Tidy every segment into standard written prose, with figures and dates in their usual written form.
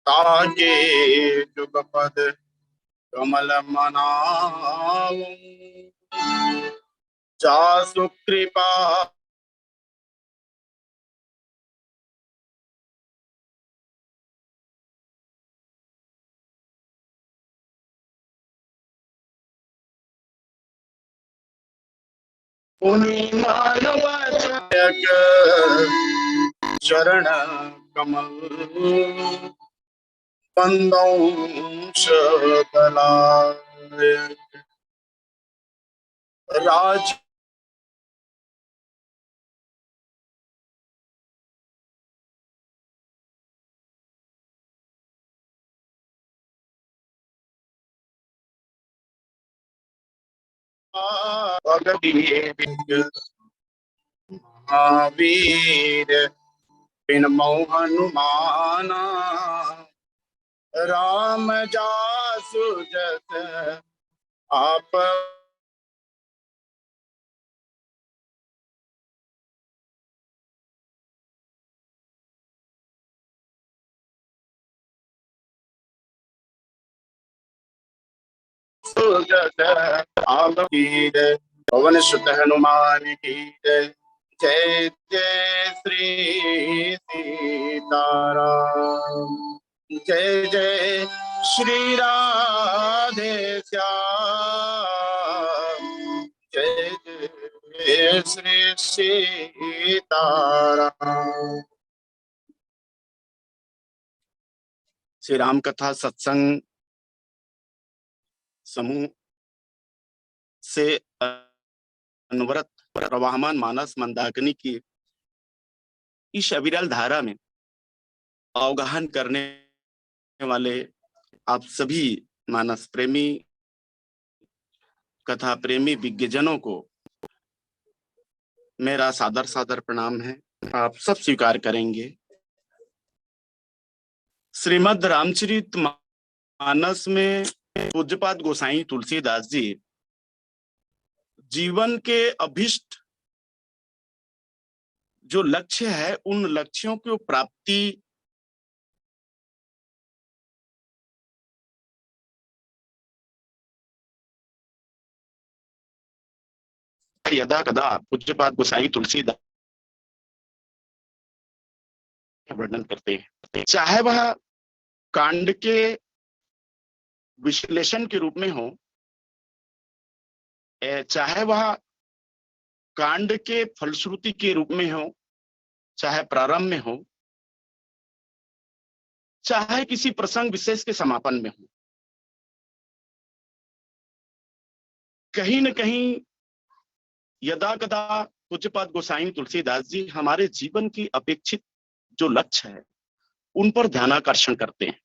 ताके जुगपद कमल मनाऊं जासु कृपा मानव चरण कमल बंदौश दलाय राज महावीर बिन हनुमाना राम जासु जस आप वीर पवन सुत हनुमान की जय जय जय श्री सीताराम जय जय श्री राधे श्याम जय जय श्री सीताराम। श्री राम कथा सत्संग समूह से अनवरत प्रवाहमान मानस मंदाकिनी की इस अविरल धारा में अवगाहन करने वाले आप सभी मानस प्रेमी कथा प्रेमी विज्ञजनों को मेरा सादर सादर प्रणाम है। आप सब स्वीकार करेंगे श्रीमद् रामचरित मानस में पूज्यपाद गोसाई तुलसीदास जी जीवन के अभिष्ट जो लक्ष्य है उन लक्ष्यों की प्राप्ति यदा कदा पूज्यपाद गोसाई तुलसीदास वर्णन करते हैं, चाहे वह कांड के विश्लेषण के रूप में हो, चाहे वह कांड के फलश्रुति के रूप में हो, चाहे प्रारंभ में हो, चाहे किसी प्रसंग विशेष के समापन में हो, कहीं न कहीं यदा कदा पूज्यपाद गोसाई तुलसीदास जी हमारे जीवन की अपेक्षित जो लक्ष्य है उन पर ध्यानाकर्षण करते हैं।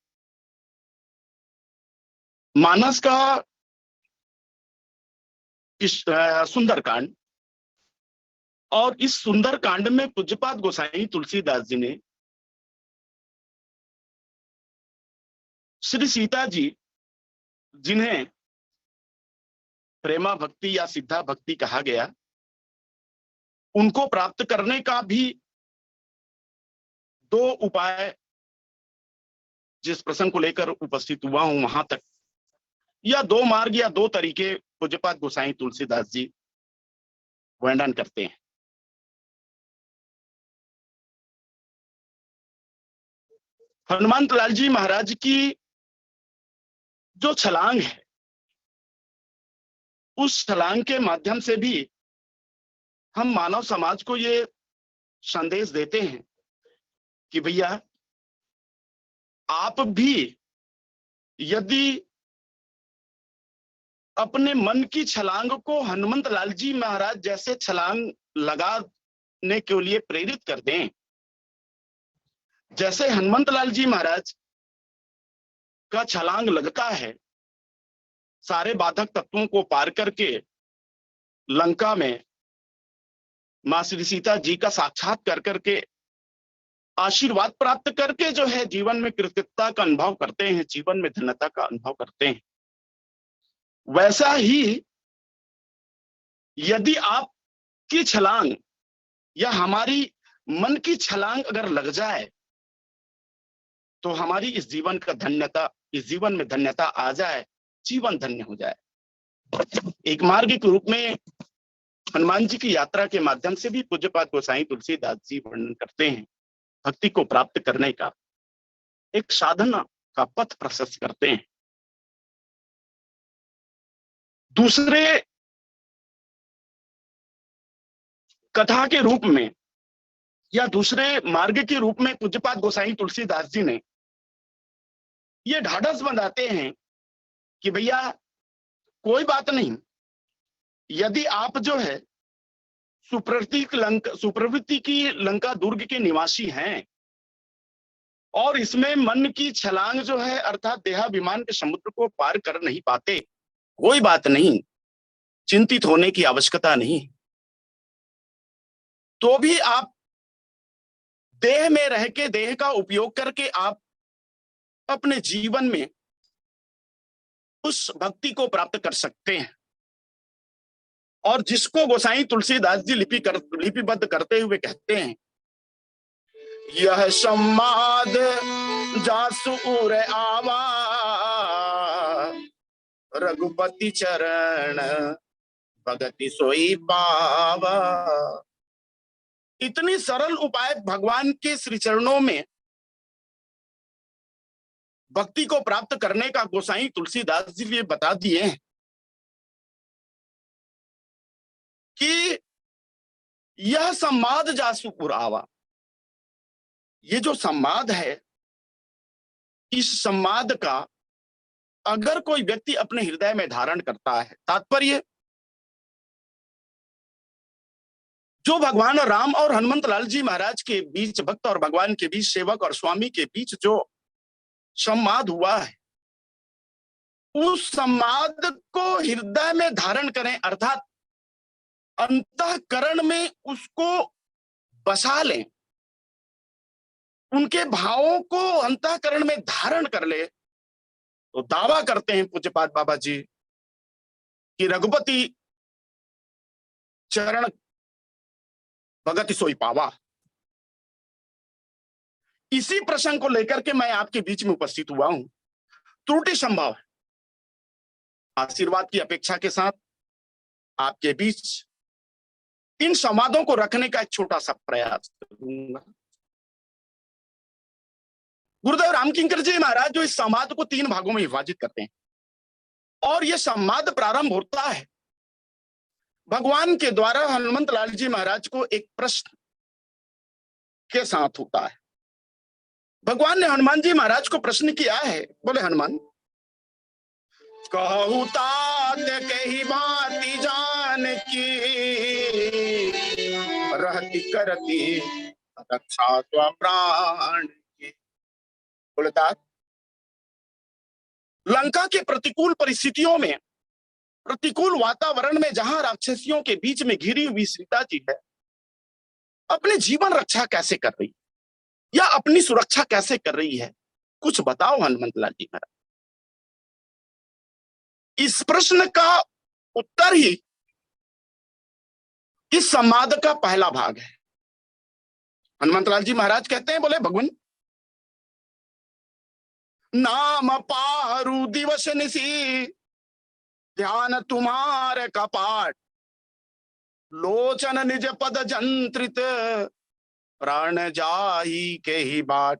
मानस का इस सुंदर कांड और इस सुंदर कांड में पूज्यपाद गोसाई तुलसीदास जी ने श्री सीता जी जिन्हें प्रेमा भक्ति या सिद्धा भक्ति कहा गया, उनको प्राप्त करने का भी दो उपाय जिस प्रसंग को लेकर उपस्थित हुआ हूं वहां तक, या दो मार्ग या दो तरीके पूज्यपाद गोसाई तुलसीदास जी वर्णन करते हैं। हनुमंत लाल जी महाराज की जो छलांग है, उस छलांग के माध्यम से भी हम मानव समाज को ये संदेश देते हैं कि भैया, आप भी यदि अपने मन की छलांग को हनुमंत लाल जी महाराज जैसे छलांग लगाने के लिए प्रेरित कर दें, जैसे हनुमंत लाल जी महाराज का छलांग लगता है, सारे बाधक तत्वों को पार करके लंका में मां श्री सीता जी का साक्षात कर करके आशीर्वाद प्राप्त करके जो है जीवन में कृतज्ञता का अनुभव करते हैं, जीवन में धन्यता का अनुभव करते हैं। वैसा ही यदि आपकी छलांग या हमारी मन की छलांग अगर लग जाए तो हमारी इस जीवन में धन्यता आ जाए, जीवन धन्य हो जाए। एक मार्ग के रूप में हनुमान जी की यात्रा के माध्यम से भी पूज्यपाद गोसाई तुलसीदास जी वर्णन करते हैं, भक्ति को प्राप्त करने का एक साधना का पथ प्रशस्त करते हैं। दूसरे कथा के रूप में या दूसरे मार्ग के रूप में पूज्यपाद गोसाई तुलसीदास जी ने ये ढाढ़स बंधाते हैं कि भैया कोई बात नहीं, यदि आप जो है सुप्रवृत्ति की लंका दुर्ग के निवासी हैं और इसमें मन की छलांग जो है अर्थात देहाभिमान के समुद्र को पार कर नहीं पाते, कोई बात नहीं, चिंतित होने की आवश्यकता नहीं। तो भी आप देह में रह के, देह का उपयोग करके आप अपने जीवन में उस भक्ति को प्राप्त कर सकते हैं। और जिसको गोसाई तुलसीदास जी लिपिबद्ध करते हुए कहते हैं, यह सम्माद जासुर आवा रघुपति चरण भगति सोई पावा। इतनी सरल उपाय भगवान के श्री चरणों में भक्ति को प्राप्त करने का गोसाई तुलसीदास जी ने बता दिए हैं कि यह सम्माद जासुपुर आवा, ये जो सम्माद है, इस सम्माद का अगर कोई व्यक्ति अपने हृदय में धारण करता है, तात्पर्य जो भगवान राम और हनुमंत लाल जी महाराज के बीच, भक्त और भगवान के बीच, सेवक और स्वामी के बीच जो संवाद हुआ है, उस संवाद को हृदय में धारण करें, अर्थात अंतःकरण में उसको बसा लें, उनके भावों को अंतःकरण में धारण कर ले, तो दावा करते हैं पूज्यपाद बाबा जी कि रघुपति चरण भगति सोई पावा। इसी प्रसंग को लेकर के मैं आपके बीच में उपस्थित हुआ हूं। त्रुटि संभव है, आशीर्वाद की अपेक्षा के साथ आपके बीच इन संवादों को रखने का एक छोटा सा प्रयास करूंगा। गुरुदेव रामकिंकर जी महाराज जो इस संवाद को 3 भागों में विभाजित करते हैं, और यह संवाद प्रारंभ होता है भगवान के द्वारा हनुमंत लाल जी महाराज को एक प्रश्न के साथ होता है। भगवान ने हनुमान जी महाराज को प्रश्न किया है, बोले हनुमान, कहू तात कही बाती जान की रहती करती रक्षा त्वा प्राण की। बोले तात, लंका के प्रतिकूल परिस्थितियों में, प्रतिकूल वातावरण में, जहां राक्षसियों के बीच में घिरी हुई सीता जी है, अपने जीवन रक्षा कैसे कर रही या अपनी सुरक्षा कैसे कर रही है, कुछ बताओ हनुमंत लाल जी महाराज। इस प्रश्न का उत्तर ही इस संवाद का पहला भाग है। हनुमंत लाल जी महाराज कहते हैं, बोले भगवान, नाम पारु दिवस निसी ध्यान तुम्हारे कपाट, लोचन निज पद जंत्रित प्राण जाही के ही बाट।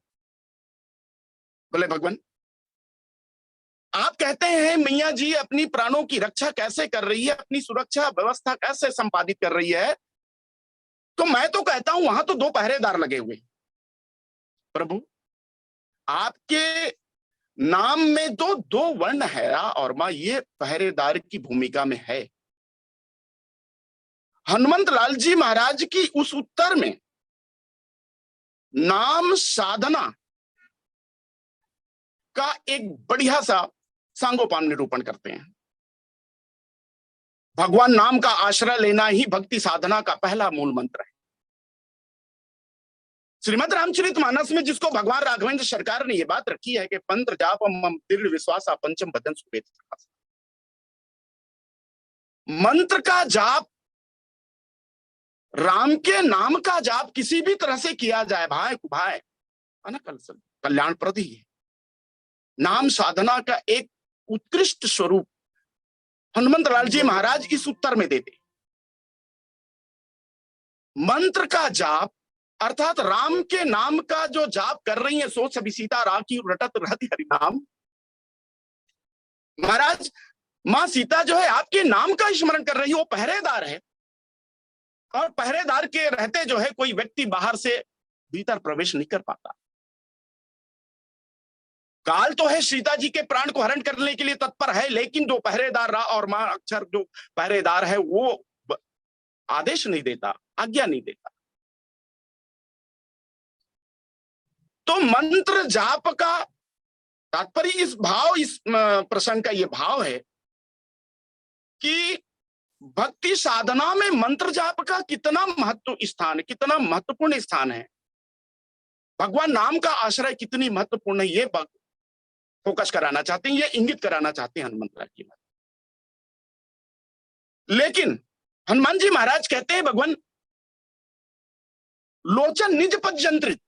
बोले भगवान, आप कहते हैं मैया जी अपनी प्राणों की रक्षा कैसे कर रही है, अपनी सुरक्षा व्यवस्था कैसे संपादित कर रही है, तो मैं तो कहता हूं वहां तो 2 पहरेदार लगे हुए। प्रभु, आपके नाम में तो 2 वर्ण है और मां ये पहरेदार की भूमिका में है। हनुमंत लाल जी महाराज की उस उत्तर में नाम साधना का एक बढ़िया सा सांगोपांग निरूपण करते हैं। भगवान नाम का आश्रय लेना ही भक्ति साधना का पहला मूल मंत्र है। श्रीमद् रामचरितमानस में जिसको भगवान राघवेंद्र सरकार ने यह बात रखी है कि मंत्र जाप मम दृढ़ विश्वास पंचम बदन सुवेद। मंत्र का जाप, राम के नाम का जाप किसी भी तरह से किया जाए भाई भाई कल्याणप्रद ही है। नाम साधना का एक उत्कृष्ट स्वरूप हनुमंत लाल जी महाराज इस उत्तर में देते। मंत्र का जाप अर्थात राम के नाम का जो जाप कर रही है, सो सभी सीता राखी रटत रहति हरि नाम। महाराज, मां सीता जो है आपके नाम का स्मरण कर रही है, वो पहरेदार है और पहरेदार के रहते जो है कोई व्यक्ति बाहर से भीतर प्रवेश नहीं कर पाता। काल तो है सीता जी के प्राण को हरण करने के लिए तत्पर है, लेकिन जो पहरेदार रहा और मां अक्षर जो पहरेदार है वो आदेश नहीं देता, आज्ञा नहीं देता। तो मंत्र जाप का तात्पर्य इस प्रसंग का यह भाव है कि भक्ति साधना में मंत्र जाप का कितना कितना महत्वपूर्ण स्थान है, भगवान नाम का आश्रय कितनी महत्वपूर्ण है, ये फोकस कराना चाहते हैं, ये इंगित कराना चाहते हैं हनुमंत लाल जी। लेकिन हनुमान जी महाराज कहते हैं भगवान लोचन निज पद जंत्रित।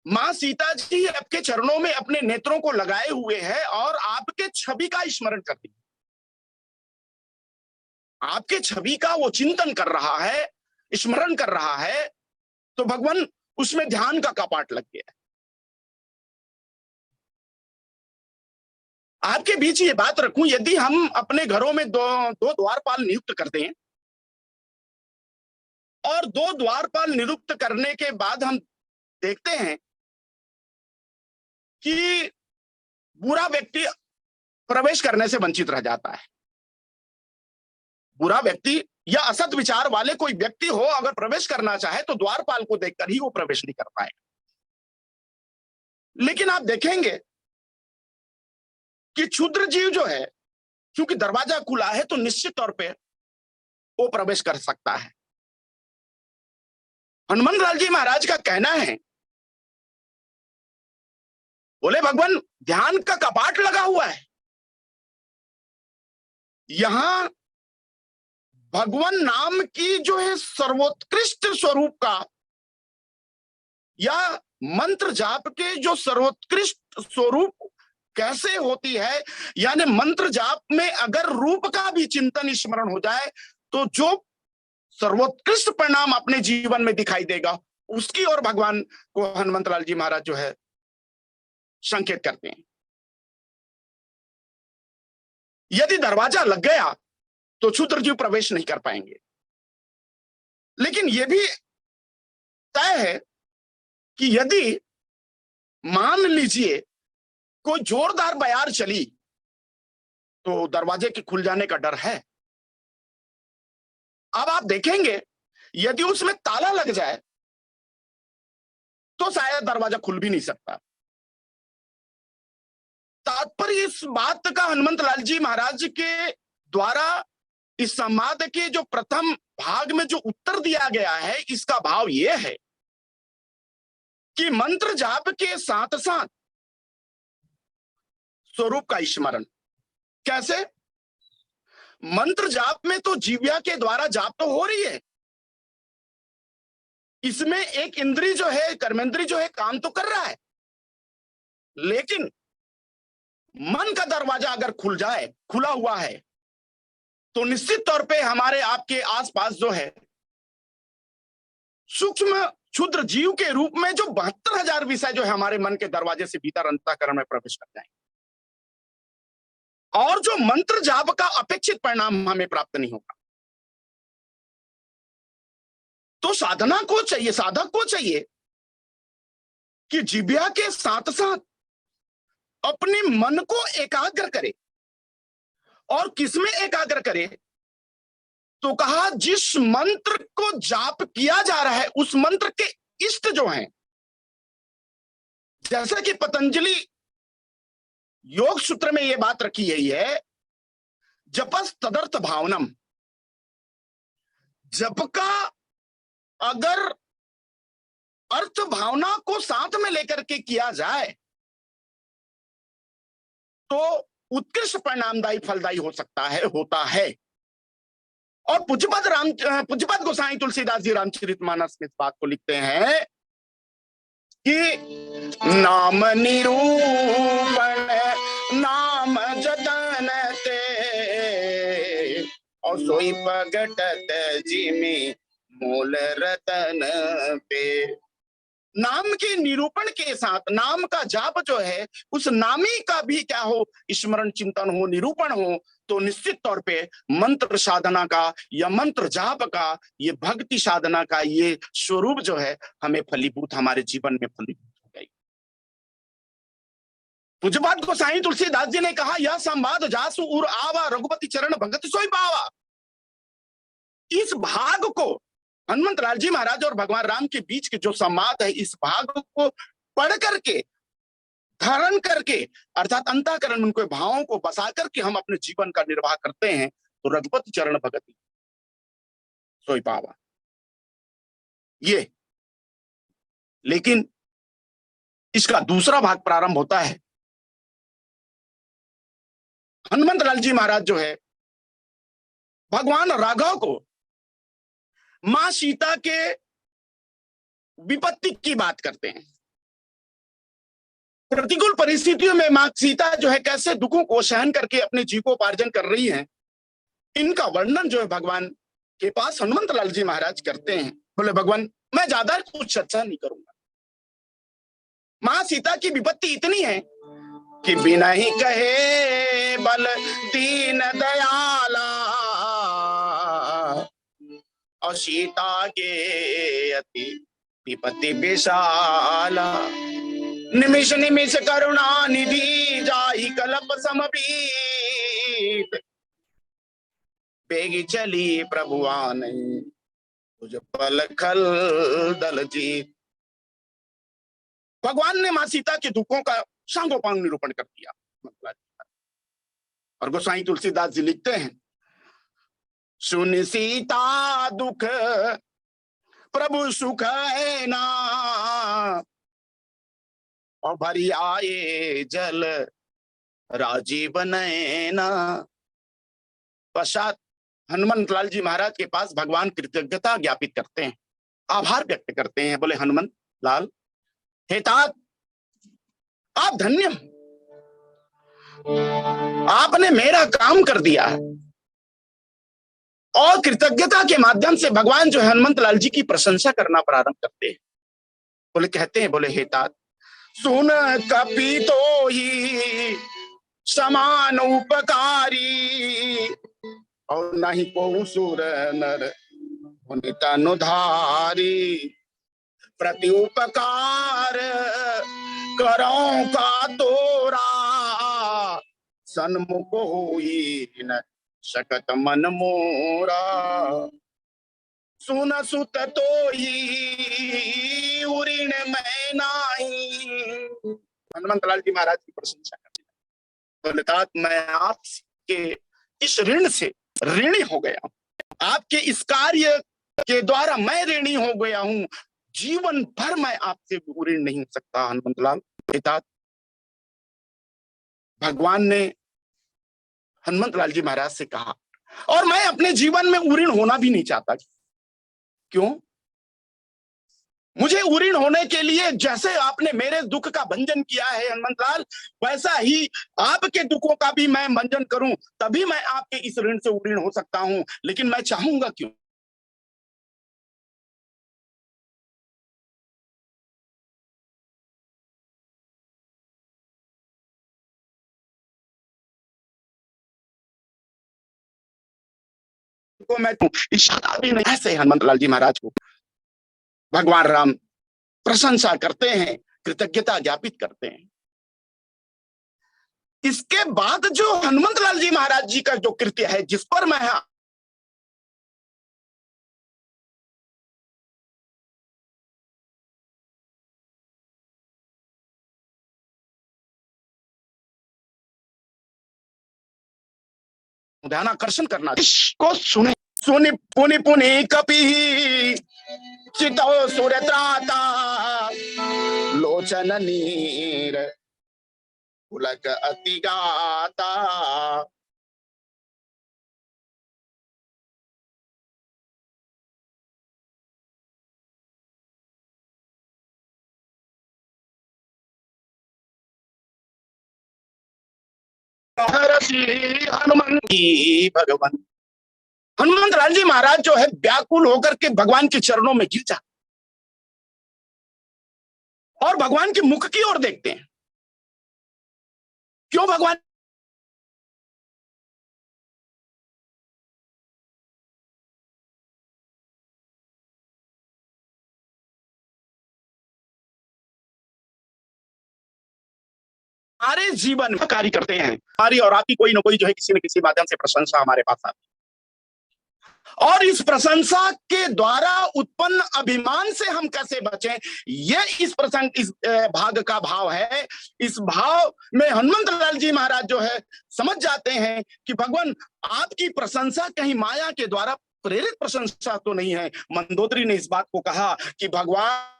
मां सीता जी आपके चरणों में अपने नेत्रों को लगाए हुए हैं और आपके छवि का स्मरण करती है, आपके छवि का वो चिंतन कर रहा है, स्मरण कर रहा है, तो भगवान उसमें ध्यान का कपाट लग गया है। आपके बीच ये बात रखूं, यदि हम अपने घरों में दो द्वारपाल नियुक्त करते हैं और 2 द्वारपाल नियुक्त करने के बाद हम देखते हैं कि बुरा व्यक्ति प्रवेश करने से वंचित रह जाता है, बुरा व्यक्ति या असत विचार वाले कोई व्यक्ति हो अगर प्रवेश करना चाहे तो द्वारपाल को देखकर ही वो प्रवेश नहीं कर पाएगा। लेकिन आप देखेंगे कि क्षुद्र जीव जो है, क्योंकि दरवाजा खुला है तो निश्चित तौर पे वो प्रवेश कर सकता है। हनुमान लाल जी महाराज का कहना है, बोले भगवान ध्यान का कपाट लगा हुआ है, यहां भगवान नाम की जो है सर्वोत्कृष्ट स्वरूप का या मंत्र जाप के जो सर्वोत्कृष्ट स्वरूप कैसे होती है, यानी मंत्र जाप में अगर रूप का भी चिंतन स्मरण हो जाए तो जो सर्वोत्कृष्ट परिणाम अपने जीवन में दिखाई देगा, उसकी ओर भगवान को हनुमंत लाल जी महाराज जो है संकेत करते हैं। यदि दरवाजा लग गया तो क्षुद्र जीव प्रवेश नहीं कर पाएंगे। लेकिन यह भी तय है कि यदि मान लीजिए कोई जोरदार बयार चली तो दरवाजे के खुल जाने का डर है। अब आप देखेंगे यदि उसमें ताला लग जाए तो शायद दरवाजा खुल भी नहीं सकता। तात्पर्य इस बात का हनुमंत लाल जी महाराज के द्वारा इस संवाद के जो प्रथम भाग में जो उत्तर दिया गया है, इसका भाव यह है कि मंत्र जाप के साथ साथ स्वरूप का स्मरण। कैसे? मंत्र जाप में तो जीव्या के द्वारा जाप तो हो रही है, इसमें एक इंद्री जो है, कर्मेंद्री जो है काम तो कर रहा है, लेकिन मन का दरवाजा अगर खुला हुआ है तो निश्चित तौर पे हमारे आपके आसपास जो है सूक्ष्म क्षुद्र जीव के रूप में जो 72,000 विषय जो है हमारे मन के दरवाजे से भीतर अंतःकरण में प्रवेश कर जाएंगे, और जो मंत्र जाप का अपेक्षित परिणाम हमें प्राप्त नहीं होगा। तो साधना को चाहिए, साधक को चाहिए कि जिह्वा के साथ साथ अपने मन को एकाग्र करे। और किसमें एकाग्र करे? तो कहा जिस मंत्र को जाप किया जा रहा है उस मंत्र के इष्ट जो हैं, जैसा कि पतंजलि योग सूत्र में यह बात रखी गई है, जपस तदर्थ भावनम। जप का अगर अर्थ भावना को साथ में लेकर के किया जाए तो उत्कृष्ट परिणामदायी फलदायी हो सकता है, होता है। और पूज्यपाद गोसाई तुलसीदास जी रामचरितमानस में इस बात को लिखते हैं कि नाम निरूपण नाम जतन ते और सोई पगटत जिमी मूल रतन पे। नाम के निरूपण के साथ नाम का जाप जो है, उस नामी का भी क्या हो, स्मरण चिंतन हो, निरूपण हो, तो निश्चित तौर पे मंत्र साधना का या मंत्र जाप का, ये भक्ति साधना का ये स्वरूप जो है हमें फलीभूत, हमारे जीवन में फलीभूत हो गई। पूज्यपाद गोसाई तुलसीदास जी ने कहा, यह संवाद जासु उर आवा रघुपति चरण भगत सोई पावा। इस भाग को हनुमंत लाल जी महाराज और भगवान राम के बीच के जो संवाद है, इस भाग को पढ़ करके, धारण करके, अर्थात अंतःकरण उनके भावों को बसा करके हम अपने जीवन का निर्वाह करते हैं तो रघुपति चरण भगति सोई पावा ये। लेकिन इसका दूसरा भाग प्रारंभ होता है। हनुमंत लाल जी महाराज जो है भगवान राघव को मां सीता के विपत्ति की बात करते हैं। प्रतिकूल परिस्थितियों में मां सीता जो है कैसे दुखों को सहन करके अपने जीविकोपार्जन कर रही हैं, इनका वर्णन जो है भगवान के पास हनुमंत लाल जी महाराज करते हैं। बोले भगवान मैं ज्यादा कुछ चर्चा नहीं करूंगा। मां सीता की विपत्ति इतनी है कि बिना ही कहे बल दीन दयाला और सीता के अति विपत्ति विशाला। निमिष निमिष करुणा निधि जाहि कल्प समबीत बेगी चली प्रभुआ नहीं तुझ पल खल दल जीत। भगवान ने मां सीता के दुखों का सांगोपांग निरूपण कर दिया। और गोसाई तुलसीदास जी लिखते हैं, सुन सीता दुख प्रभु सुख है ना और भरी आए जल राजीव नैना। पश्चात हनुमंत लाल जी महाराज के पास भगवान कृतज्ञता ज्ञापित करते हैं, आभार व्यक्त करते हैं। बोले हनुमंत लाल हे तात, आप धन्य, आपने मेरा काम कर दिया है। और कृतज्ञता के माध्यम से भगवान जो हनुमंत लाल जी की प्रशंसा करना प्रारंभ करते हैं। बोले कहते हैं, बोले हे तात, सुन कपि तो ही समान उपकारी और नहीं को सुर नर तनुधारी। प्रति उपकार करो का तोरा सन्मुख होई न सकत मन मोरा। सुन सुत तो ही उऋण मैं नाही। हनुमंत लाल जी महाराज की प्रशंसा करते हैं। बोले तात, मैं आपके इस ऋण से ऋणी हो गया हूं, आपके इस कार्य के द्वारा मैं ऋणी हो गया हूं, जीवन भर मैं आपसे ऋण नहीं हो सकता। हनुमंत लाल तात, भगवान ने हनुमंत लाल जी महाराज से कहा, और मैं अपने जीवन में ऋण होना भी नहीं चाहता। क्यों? मुझे ऋण होने के लिए जैसे आपने मेरे दुख का भंजन किया है हनुमंत लाल, वैसा ही आपके दुखों का भी मैं भंजन करूं, तभी मैं आपके इस ऋण से ऋण हो सकता हूं। लेकिन मैं चाहूंगा क्यों? को मैं इशारा भी नहीं। ऐसे हनुमत लाल जी महाराज को भगवान राम प्रशंसा करते हैं, कृतज्ञता ज्ञापित करते हैं। इसके बाद जो हनुमत लाल जी महाराज जी का जो कृत्य है, जिस पर मैं ध्यानाकर्षण करना, इसको सुने। सुनि पुनि पुनि कपि चितो सुरत्राता लोचन नीर पुलक अति गाता। हनुमान जी भगवान हनुमत लाल जी महाराज जो है व्याकुल होकर के भगवान के चरणों में गिर जाते और भगवान के मुख की ओर देखते हैं। क्यों भगवान हमारे जीवन में कार्य करते हैं, हमारी और आपकी कोई ना कोई जो है किसी न किसी माध्यम से प्रशंसा हमारे पास आती है। और इस प्रशंसा के द्वारा उत्पन्न अभिमान से हम कैसे बचें, ये इस प्रसंग, इस भाग का भाव है। इस भाव में हनुमत लाल जी महाराज जो है समझ जाते हैं कि भगवान आपकी प्रशंसा कहीं माया के द्वारा प्रेरित प्रशंसा तो नहीं है। मंदोदरी ने इस बात को कहा कि भगवान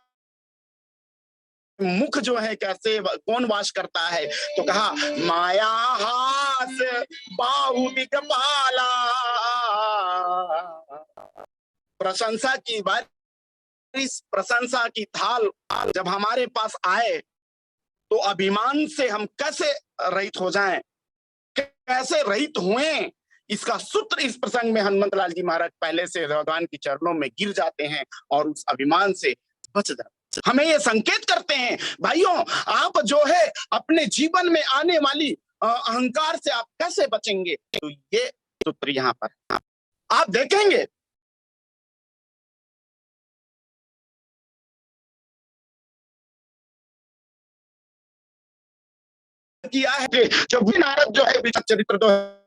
मुख जो है कैसे कौन वास करता है, तो कहा माया हास बाहु दिगपाला। प्रशंसा की बात, इस प्रशंसा की थाल जब हमारे पास आए तो अभिमान से हम कैसे रहित हो जाएं, कैसे रहित हुए, इसका सूत्र इस प्रसंग में हनुमत लाल जी महाराज पहले से भगवान के चरणों में गिर जाते हैं और उस अभिमान से बच जाते हैं। हमें ये संकेत करते हैं भाइयों, आप जो है अपने जीवन में आने वाली अहंकार से आप कैसे बचेंगे, तो ये सूत्र यहाँ पर आप देखेंगे। किया है कि जब भी नारद जो है चरित्र जो है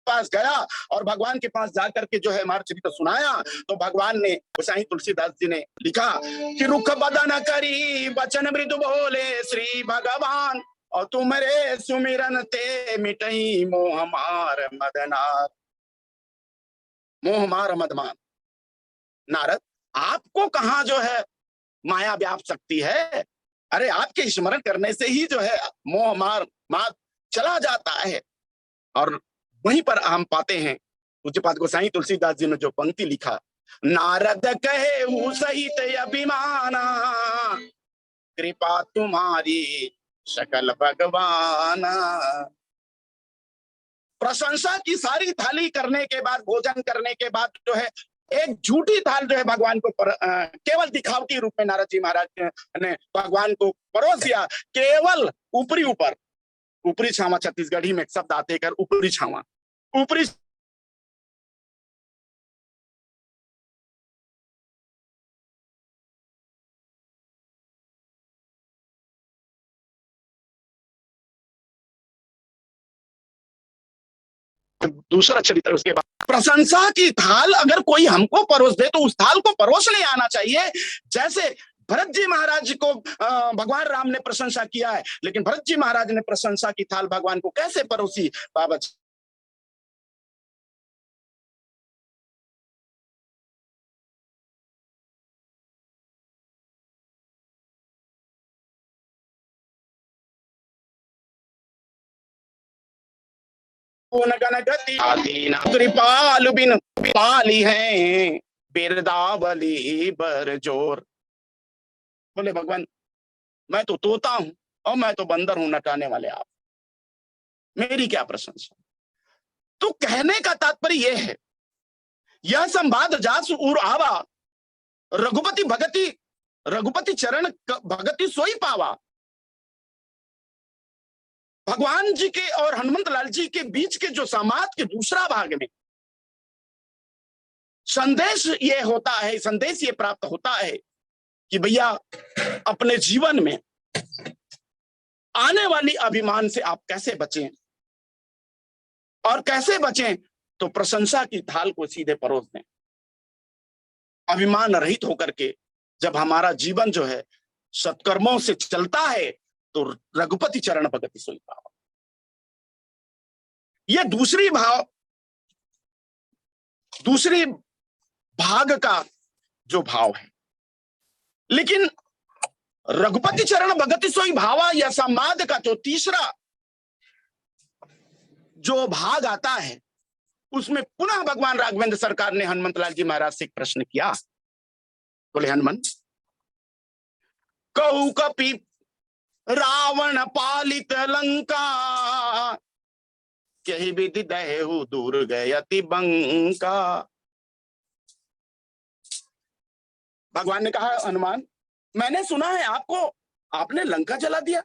पास गया और भगवान के पास जाकर के जो है हमारा चरित्र सुनाया, तो भगवान ने, गोसाई तुलसीदास जी ने लिखा कि रुख बदन करी बचन मृदु बोले श्री भगवान, और तुम्हारे सुमिरन ते मिटई मोह मार मदनार। मोह मार मदमान। नारद, आपको कहां जो है माया व्याप सकती है, अरे आपके स्मरण करने से ही जो है मोह मार चला जाता है। और वहीं पर हम पाते हैं पूज्यपाद गोसाई तुलसीदास जी ने जो पंक्ति लिखा, नारद कहे सहित अभिमाना कृपा तुम्हारी सकल भगवान। प्रशंसा की सारी थाली करने के बाद, भोजन करने के बाद जो है एक झूठी थाल जो है भगवान को केवल दिखावटी रूप में नारद जी महाराज ने भगवान को परोस दिया। केवल ऊपरी छावा, छत्तीसगढ़ी में एक शब्द आते कर ऊपरी छावा, ऊपरी दूसरा चरित्र। उसके बाद प्रशंसा की थाल अगर कोई हमको परोस दे तो उस थाल को परोसने आना चाहिए। जैसे भरत जी महाराज को भगवान राम ने प्रशंसा किया है, लेकिन भरत जी महाराज ने प्रशंसा की थाल भगवान को कैसे परोसी, बाबा कृपाल बिन पाली है बिरदावली बर जोर। बोले भगवान, मैं तो तोता हूं और मैं तो बंदर हूं, नटाने वाले आप, मेरी क्या प्रशंसा। तो कहने का तात्पर्य यह है, यह संवाद जास उर आवा रघुपति चरण भगति सोई पावा। भगवान जी के और हनुमंत लाल जी के बीच के जो संवाद के दूसरा भाग में संदेश ये होता है, संदेश ये प्राप्त होता है कि भैया अपने जीवन में आने वाली अभिमान से आप कैसे बचें, और कैसे बचें तो प्रशंसा की थाल को सीधे परोस दें। अभिमान रहित होकर के जब हमारा जीवन जो है सत्कर्मों से चलता है तो रघुपति चरण भगति सोई भाव। ये दूसरी भाग का जो भाव है। लेकिन रघुपति चरण भगति सोई भावा या संवाद का जो तीसरा जो भाग आता है, उसमें पुनः भगवान राघवेंद्र सरकार ने हनुमंत लाल जी महाराज से एक प्रश्न किया। बोले, हनुमंत, कहू कपि रावण पालित लंका, कही विधि दहेहु दूर गयति बंका। भगवान ने कहा, हनुमान, मैंने सुना है आपने लंका जला दिया।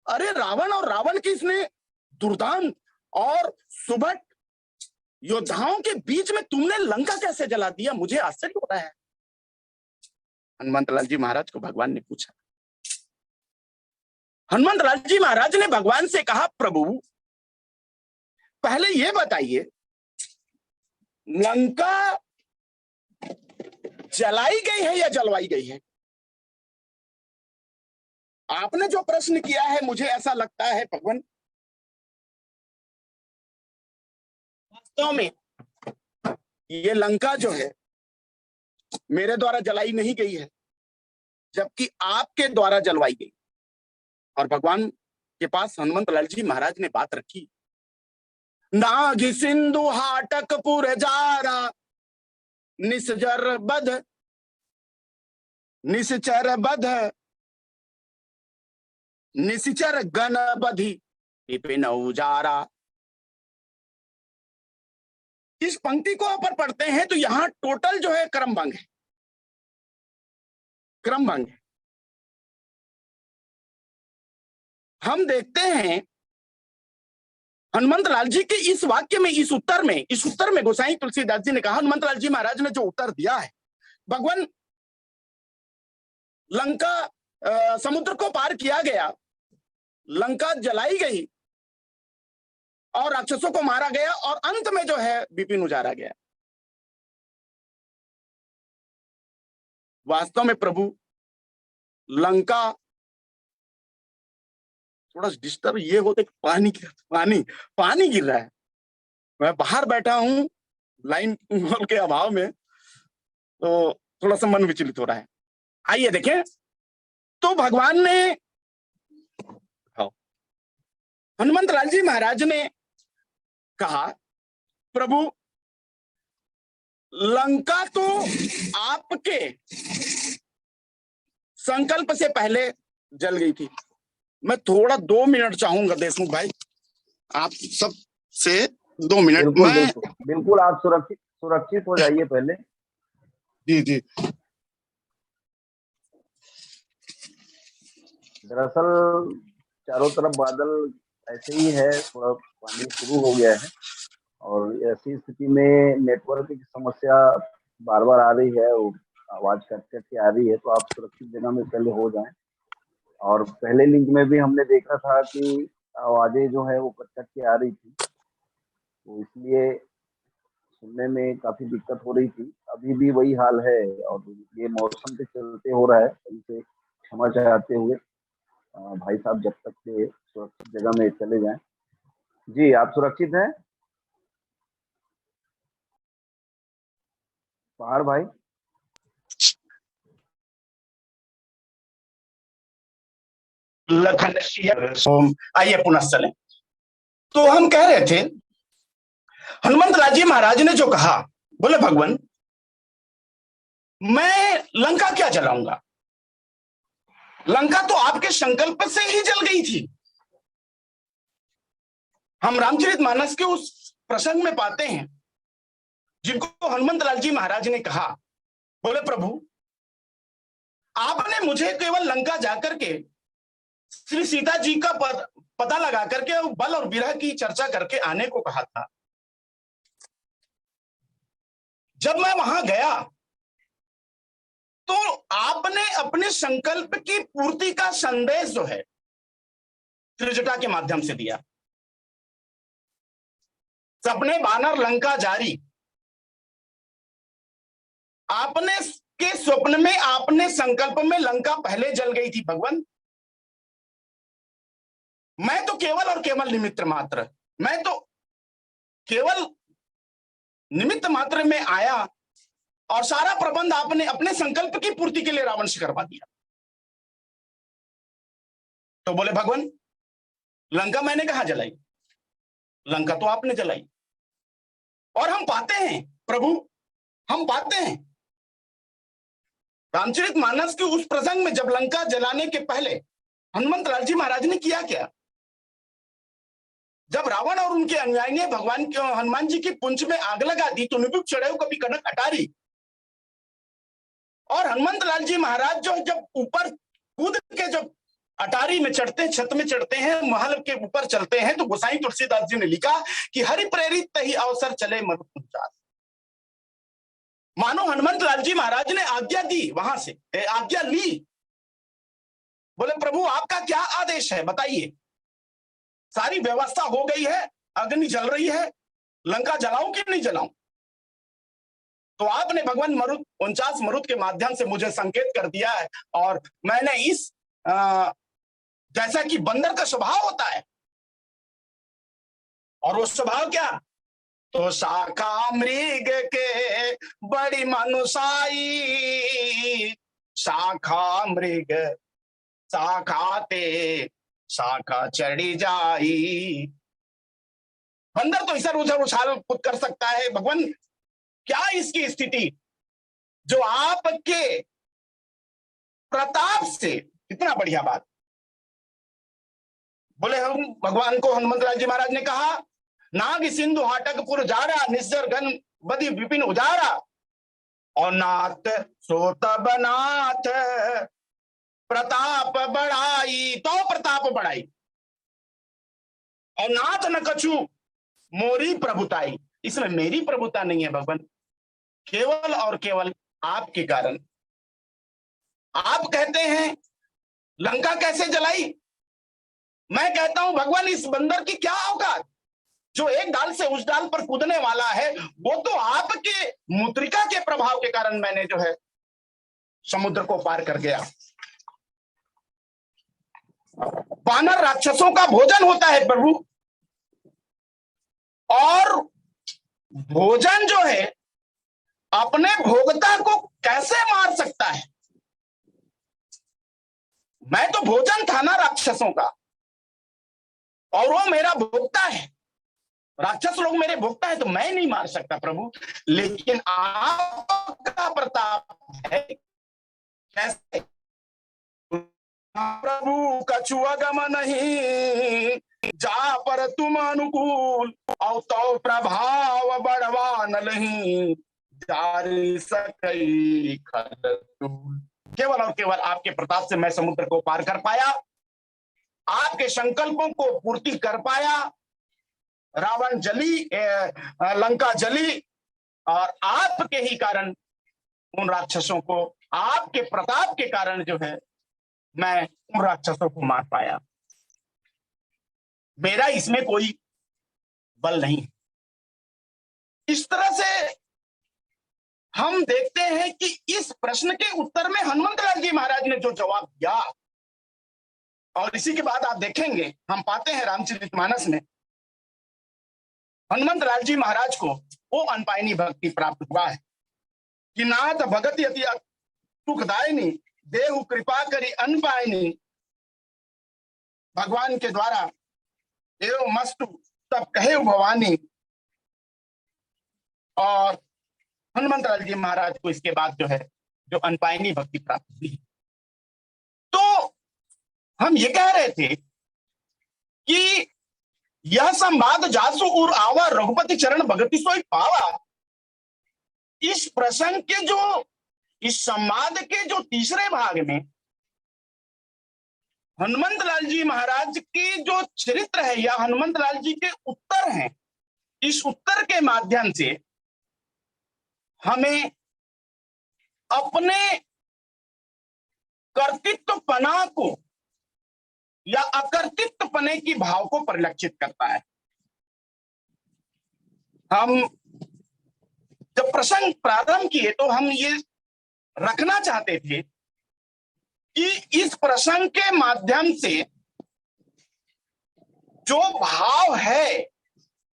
अरे रावण और रावण की इसने दुर्दांत और सुभट योद्धाओं के बीच में तुमने लंका कैसे जला दिया? मुझे आश्चर्य हो रहा है। हनुमंत लाल जी महाराज को भगवान ने पूछा। हनुमंत लाल जी महाराज ने भगवान से कहा, प्रभु पहले ये बताइए, लंका जलाई गई है या जलवाई गई है? आपने जो प्रश्न किया है, मुझे ऐसा लगता है भगवान, वास्तव में ये लंका जो है मेरे द्वारा जलाई नहीं गई है, जबकि आपके द्वारा जलवाई गई। और भगवान के पास हनुमंत लाल जी महाराज ने बात रखी। नाग सिंधु हाटकपुर जारा, निश्चर बध निश्चर गण बधि विपिन उजारा। इस पंक्ति को ऊपर पढ़ते हैं तो यहां टोटल जो है क्रमभंग है, क्रमभंग है। हम देखते हैं हनुमंत लाल जी के इस वाक्य में, इस उत्तर में गोसाई तुलसीदास जी ने कहा, हनुमंत लाल जी महाराज ने जो उत्तर दिया है, भगवान लंका समुद्र को पार किया गया, लंका जलाई गई और राक्षसों को मारा गया, और अंत में जो है विपिन उजारा गया। वास्तव में प्रभु लंका थोड़ा डिस्टर्ब ये होते, पानी गिर रहा है। मैं बाहर बैठा हूं लाइन के अभाव में, तो थोड़ा सा मन विचलित हो रहा है। आइए देखें, तो भगवान ने, हनुमंत लाल जी महाराज ने कहा, प्रभु लंका तो आपके संकल्प से पहले जल गई थी। मैं थोड़ा 2 मिनट चाहूंगा देशमुख भाई, आप सब से 2 मिनट। बिल्कुल आप सुरक्षित हो जाइए पहले। जी। दरअसल चारों तरफ बादल ऐसे ही है, थोड़ा पानी शुरू हो गया है, और ऐसी स्थिति में नेटवर्क की समस्या बार बार आ रही है, आवाज कट के आ रही है, तो आप सुरक्षित जगह में पहले हो जाएं। और पहले लिंक में भी हमने देखा था कि आवाजें जो है वो कट के आ रही थी, तो इसलिए सुनने में काफी दिक्कत हो रही थी। अभी भी वही हाल है, और ये मौसम के चलते हो रहा है, इनसे क्षमा चाहते हुए भाई साहब जब तक के सुरक्षित जगह में चले जाएं। जी, आप सुरक्षित हैं पहाड़ भाई? आइए पुनः चलें। तो हम कह रहे थे, हनुमंत लाल जी महाराज ने जो कहा, बोले भगवान मैं लंका क्या जलाऊंगा, लंका तो आपके संकल्प से ही जल गई थी। हम रामचरितमानस के उस प्रसंग में पाते हैं जिनको हनुमंत लाल जी महाराज ने कहा, बोले प्रभु आपने मुझे केवल लंका जाकर के श्री सीता जी का पता लगा करके बल और विरह की चर्चा करके आने को कहा था। जब मैं वहां गया तो आपने अपने संकल्प की पूर्ति का संदेश जो है त्रिजटा के माध्यम से दिया। सपने बानर लंका जारी, आपने के स्वप्न में, आपने संकल्प में लंका पहले जल गई थी भगवान। मैं तो केवल और केवल निमित्त मात्र, मैं तो केवल निमित्त मात्र में आया और सारा प्रबंध आपने अपने संकल्प की पूर्ति के लिए रावण से करवा दिया। तो बोले भगवान लंका मैंने कहा जलाई, लंका तो आपने जलाई। और हम पाते हैं प्रभु, हम पाते हैं रामचरितमानस के उस प्रसंग में जब लंका जलाने के पहले हनुमंत लाल जी महाराज ने किया क्या। जब रावण और उनके अनुयायी ने भगवान के हनुमान जी की पुंछ में आग लगा दी तो निपुक चढ़े कभी कनक अटारी, और हनुमंत लाल जी महाराज जो जब ऊपर कूद के जब अटारी में चढ़ते, छत में चढ़ते हैं, महल के ऊपर चलते हैं, तो गोसाई तुलसीदास जी ने लिखा कि हरि प्रेरित तही अवसर चले मरुपुंचास। मानो हनुमंत लाल जी महाराज ने आज्ञा दी, वहां से आज्ञा ली। बोले प्रभु आपका क्या आदेश है बताइए। सारी व्यवस्था हो गई है, अग्नि जल रही है, लंका जलाऊं कि नहीं जलाऊं। तो आपने भगवान मरुत 49 मरुत के माध्यम से मुझे संकेत कर दिया है, और मैंने इस जैसा कि बंदर का स्वभाव होता है, और वो स्वभाव क्या, तो शाखा मृग के बड़ी मनुषाई, शाखा मृग शाखाते शाखा चढ़ी जाई। बंदर तो इधर उधर उछाल कूद कर सकता है, भगवान क्या इसकी स्थिति जो आपके प्रताप से, इतना बढ़िया बात। बोले हम भगवान को हनुमंत लाल जी महाराज ने कहा नाग सिंधु हाटकपुर जारा, निस्सर घन बदी विपिन उजारा, और नाथ सोतब नाथ प्रताप बढ़ाई, तो प्रताप बढ़ाई, और नाथ न कछु मोरी प्रभुताई। इसमें मेरी प्रभुता नहीं है भगवान, केवल और केवल आपके कारण। आप कहते हैं लंका कैसे जलाई, मैं कहता हूं भगवान इस बंदर की क्या औकात, जो एक डाल से उस डाल पर कूदने वाला है। वो तो आपके मुद्रिका के प्रभाव के कारण मैंने जो है समुद्र को पार कर गया। वानर राक्षसों का भोजन होता है प्रभु, और भोजन जो है अपने भोक्ता को कैसे मार सकता है। मैं तो भोजन था ना राक्षसों का, और वो मेरा भोक्ता है। राक्षस लोग मेरे भोक्ता है तो मैं नहीं मार सकता प्रभु, लेकिन आपका प्रताप है। कैसे प्रभु कछु अगम नहीं, जा पर तुम अनुकूल, और तो प्रभाव बढ़वा नहीं, जारी सकई खलतूल। केवल और केवल आपके प्रताप से मैं समुद्र को पार कर पाया, आपके संकल्पों को पूर्ति कर पाया। रावण जली, लंका जली, और आपके ही कारण उन राक्षसों को, आपके प्रताप के कारण जो है मैं उन राक्षसों को मार पाया। मेरा इसमें कोई बल नहीं। इस तरह से हम देखते हैं कि इस प्रश्न के उत्तर में हनुमंत लाल जी महाराज ने जो जवाब दिया, और इसी के बाद आप देखेंगे हम पाते हैं रामचरितमानस में हनुमंत लाल जी महाराज को वो अनपायनी भक्ति प्राप्त हुआ है कि नाथ भगत यति सुखदायिनी, देहु कृपा करी अनपायनी। भगवान के द्वारा एवं मस्तु तब कहे भवानी, और हनुमंत लाल जी महाराज को इसके बाद जो है जो अनपायनी भक्ति प्राप्त हुई। तो हम ये कह रहे थे कि यह संवाद जासु उर आवा, रघुपति चरण भगति सोई पावा। इस प्रसंग के जो, इस संवाद के जो तीसरे भाग में हनुमंत लाल जी महाराज की जो चरित्र है या हनुमंत लाल जी के उत्तर हैं, इस उत्तर के माध्यम से हमें अपने कर्तृत्वपना को या अकर्तृत्वपने की भाव को परिलक्षित करता है। हम जब प्रसंग प्रारंभ किए तो हम ये रखना चाहते थे कि इस प्रसंग के माध्यम से जो भाव है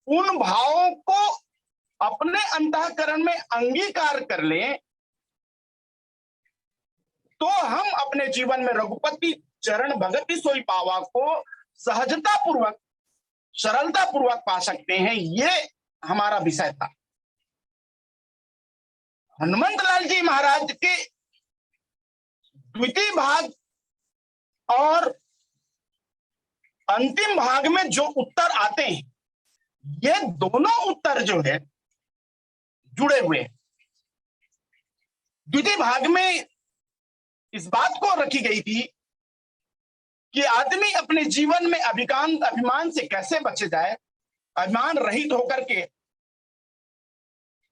उन भावों को अपने अंतःकरण में अंगीकार कर लें तो हम अपने जीवन में रघुपति चरण भगति सोई पावा को सहजता पूर्वक सरलता पूर्वक पा सकते हैं। ये हमारा विषय था। हनुमंत लाल जी महाराज के द्वितीय भाग और अंतिम भाग में जो उत्तर आते हैं, ये दोनों उत्तर जो है जुड़े हुए हैं। द्वितीय भाग में इस बात को रखी गई थी कि आदमी अपने जीवन में अभिमान से कैसे बचे जाए, अभिमान रहित होकर के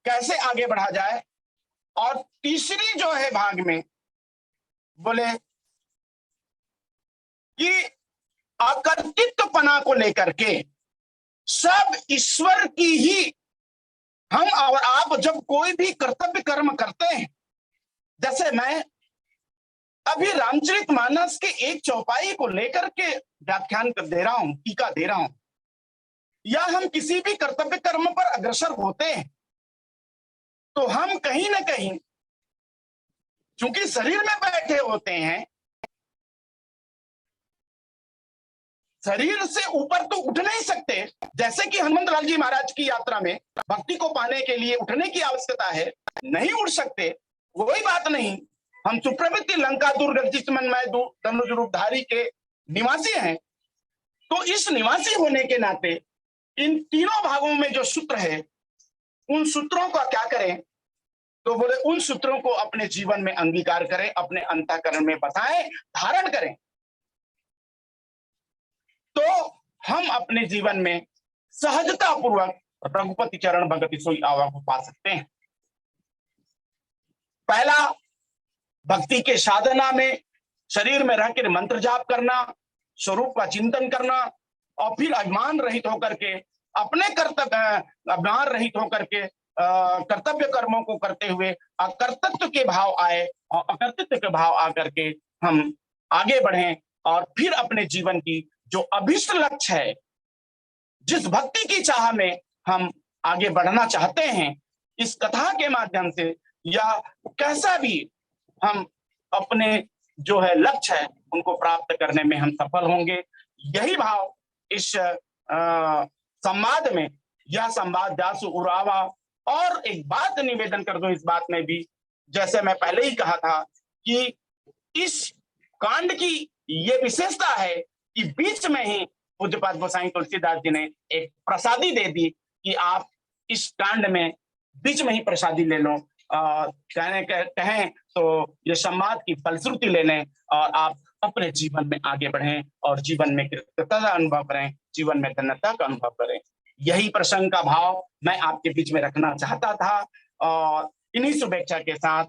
कैसे आगे बढ़ा जाए। और तीसरी जो है भाग में बोले कि अकर्तृत्वपना को लेकर के सब ईश्वर की ही हम और आप जब कोई भी कर्तव्य कर्म करते हैं, जैसे मैं अभी रामचरितमानस के एक चौपाई को लेकर के व्याख्यान कर दे रहा हूं, टीका दे रहा हूं, या हम किसी भी कर्तव्य कर्म पर अग्रसर होते हैं तो हम कहीं ना कहीं चूंकि शरीर में बैठे होते हैं, शरीर से ऊपर तो उठ नहीं सकते। जैसे कि हनुमंत लाल जी महाराज की यात्रा में भक्ति को पाने के लिए उठने की आवश्यकता है, नहीं उठ सकते, कोई बात नहीं। हम सुप्रवृत्ति लंका दुर्ग जिसमन्मय धनुष रूपधारी के निवासी हैं, तो इस निवासी होने के नाते इन तीनों भागों में जो सूत्र है उन सूत्रों का क्या करें, तो बोले उन सूत्रों को अपने जीवन में अंगीकार करें, अपने अंतःकरण में बसाएं, धारण करें, तो हम अपने जीवन में सहजता पूर्वक रघुपति चरण भगति सोई आवा को पा सकते हैं। पहला, भक्ति के साधना में शरीर में रहकर मंत्र जाप करना, स्वरूप का चिंतन करना, और फिर अभिमान रहित होकर के अपने अभिमान रहित होकर के कर्तव्य कर्मों को करते हुए अकर्तृत्व के भाव आए और अकर्तृत्व के भाव आकर के हम आगे बढ़ें और फिर अपने जीवन की जो अभिष्ट लक्ष्य है, जिस भक्ति की चाह में हम आगे बढ़ना चाहते हैं, इस कथा के माध्यम से या कैसा भी हम अपने जो है लक्ष्य है उनको प्राप्त करने में हम सफल होंगे। यही भाव इस संवाद में, यह संवाद जासु उरावा। और एक बात निवेदन कर दूं इस बात में भी, जैसे मैं पहले ही कहा था कि इस कांड की ये विशेषता है कि बीच में ही पूज्यपाद गोसाई तुलसीदास जी ने एक प्रसादी दे दी कि आप इस कांड में बीच में ही प्रसादी ले लो, कहें तो ये संवाद की फलश्रुति ले लें और आप अपने जीवन में आगे बढ़ें और जीवन में कृतज्ञता का अनुभव करें, जीवन में धन्यता का अनुभव करें। यही प्रसंग का भाव मैं आपके बीच में रखना चाहता था और इन्हीं शुभेच्छा के साथ